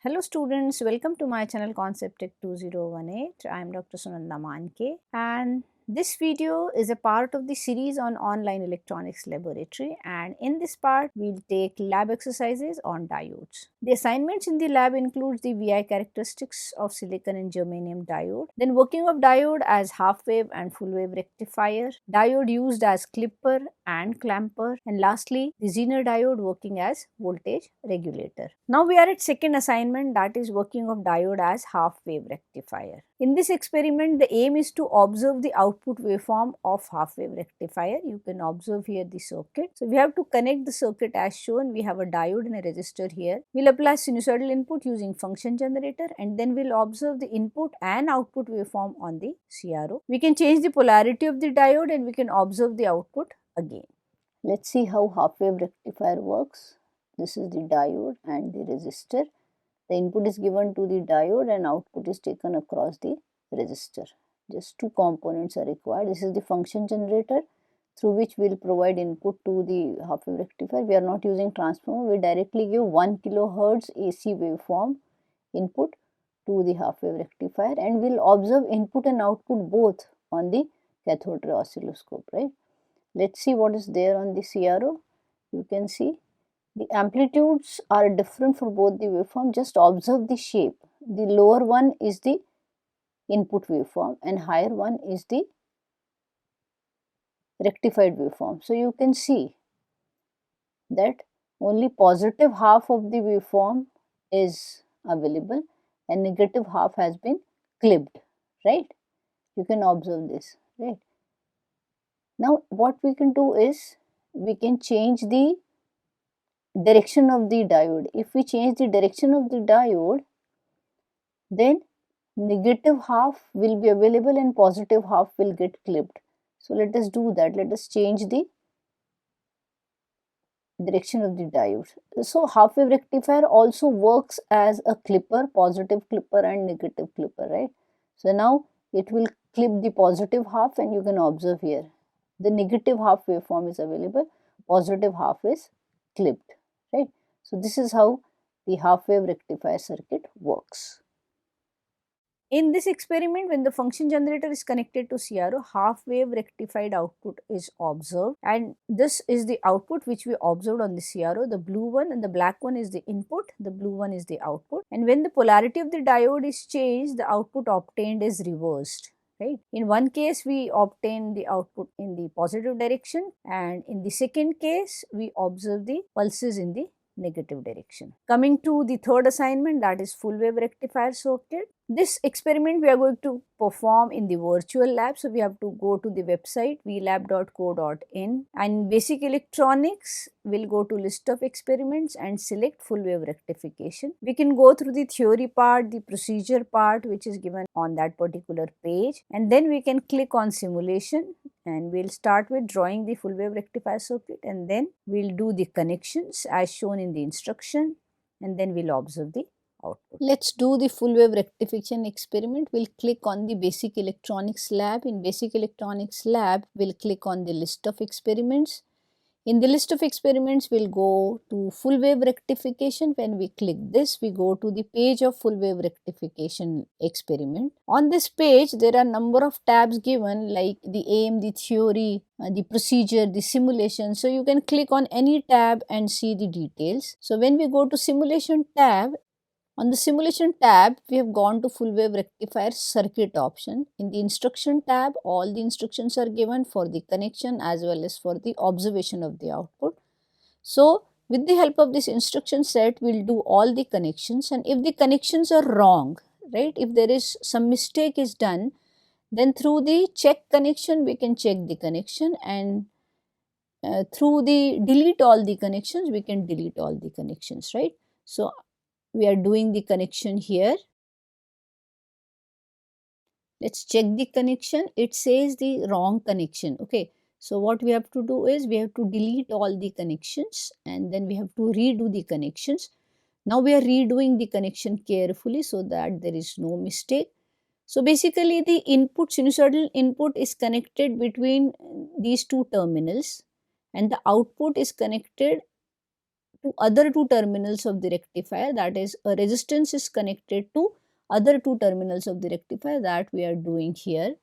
Hello students, welcome to my channel Concept Tech 2018. I am Dr. Sunanda Manke and this video is a part of the series on online electronics laboratory, and in this part we'll take lab exercises on diodes. The assignments in the lab includes the VI characteristics of silicon and germanium diode, then working of diode as half wave and full wave rectifier, diode used as clipper and clamper, and lastly the Zener diode working as voltage regulator. Now we are at second assignment, that is working of diode as half wave rectifier. In this experiment the aim is to observe the output waveform of half wave rectifier. You can observe here the circuit. So we have to connect the circuit as shown. We have a diode and a resistor here. We'll apply sinusoidal input using function generator and then we'll observe the input and output waveform on the CRO. We can change the polarity of the diode and we can observe the output again. Let's see how half wave rectifier works. This is the diode and the resistor. The input is given to the diode and output is taken across the resistor. Just two components are required. This is the function generator through which we will provide input to the half wave rectifier. We are not using transformer. We directly give 1 kHz AC waveform input to the half wave rectifier and we will observe input and output both on the cathode ray oscilloscope, right? Let's see what is there on the CRO. You can see the amplitudes are different for both the waveform. Just observe the shape. The lower one is the input waveform and higher one is the rectified waveform. So you can see that only positive half of the waveform is available and negative half has been clipped, right? You can observe this, right? Now what we can do is we can change the direction of the diode. If we change the direction of the diode, then negative half will be available and positive half will get clipped. So let us do that. Let us change the direction of the diode. So half wave rectifier also works as a clipper, positive clipper and negative clipper, right? So now it will clip the positive half and you can observe here the negative half waveform is available, positive half is clipped, right? So this is how the half wave rectifier circuit works. In this experiment, when the function generator is connected to CRO, half wave rectified output is observed, and this is the output which we observed on the CRO. The blue one and the black one is the input, the blue one is the output, and when the polarity of the diode is changed, the output obtained is reversed. Right. In one case, we obtain the output in the positive direction, and in the second case, we observe the pulses in the negative direction. Coming to the third assignment, that is full wave rectifier circuit. This experiment we are going to perform in the virtual lab. So we have to go to the website vlab.co.in and basic electronics. We'll go to list of experiments and select full wave rectification. We can go through the theory part, the procedure part which is given on that particular page, and then we can click on simulation and we'll start with drawing the full wave rectifier circuit and then we'll do the connections as shown in the instruction and then we'll observe the output. Let's do the full wave rectification experiment. We'll click on the basic electronics lab. In basic electronics lab, we'll click on the list of experiments. In the list of experiments, we'll go to full wave rectification. When we click this, we go to the page of full wave rectification experiment. On this page, there are number of tabs given like the aim, the theory, the procedure, the simulation. So you can click on any tab and see the details. So when we go to simulation tab, on the simulation tab, we have gone to full wave rectifier circuit option. In the instruction tab, all the instructions are given for the connection as well as for the observation of the output. So with the help of this instruction set, we'll do all the connections, and if the connections are wrong, right, if there is some mistake is done, then through the check connection, we can check the connection, and through the delete all the connections, we can delete all the connections, right? So we are doing the connection here. Let's check the connection. It says the wrong connection. Okay. So what we have to do is we have to delete all the connections and then we have to redo the connections. Now we are redoing the connection carefully so that there is no mistake. So basically the input, sinusoidal input is connected between these two terminals and the output is connected to other two terminals of the rectifier, that is a resistance is connected to other two terminals of the rectifier that we are doing here.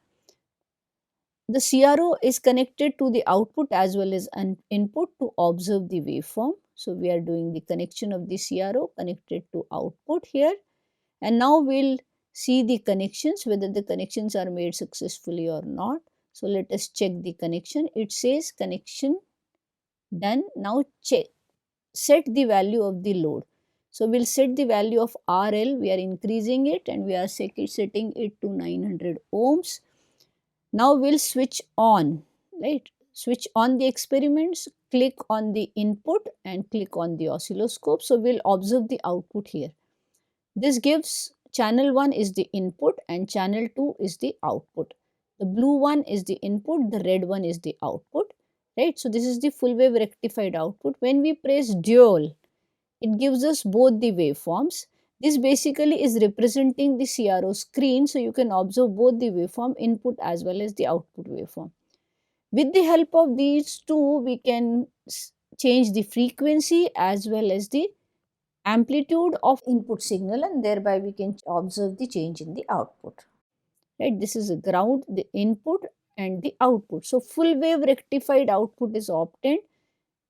The CRO is connected to the output as well as an input to observe the waveform. So we are doing the connection of the CRO connected to output here, and now we'll see the connections, whether the connections are made successfully or not. So let us check the connection. It says connection done. Now check, set the value of the load. So we'll set the value of RL, we are increasing it and we are setting it to 900 ohms. Now we'll switch on, right? Switch on the experiments, click on the input and click on the oscilloscope. So we'll observe the output here. This gives channel 1 is the input and channel 2 is the output. The blue one is the input, the red one is the output, right? So this is the full wave rectified output. When we press dual, it gives us both the waveforms. This basically is representing the CRO screen, so you can observe both the waveform input as well as the output waveform. With the help of these two, we can change the frequency as well as the amplitude of input signal, and thereby we can observe the change in the output. Right, this is a ground, the input and the output. So full wave rectified output is obtained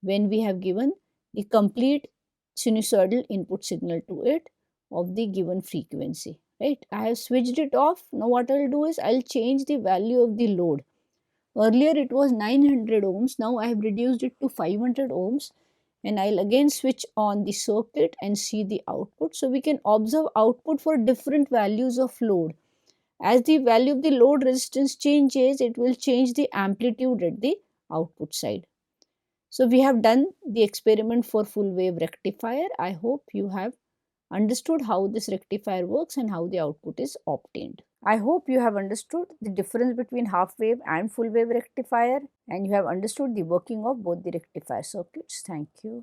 when we have given the complete sinusoidal input signal to it of the given frequency. Right, I have switched it off. Now what I'll do is I'll change the value of the load. Earlier it was 900 ohms, now I have reduced it to 500 ohms, and I'll again switch on the circuit and see the output. So we can observe output for different values of load. As the value of the load resistance changes, it will change the amplitude at the output side. So we have done the experiment for full wave rectifier. I hope you have understood how this rectifier works and how the output is obtained. I hope you have understood the difference between half wave and full wave rectifier, and you have understood the working of both the rectifier circuits. Thank you.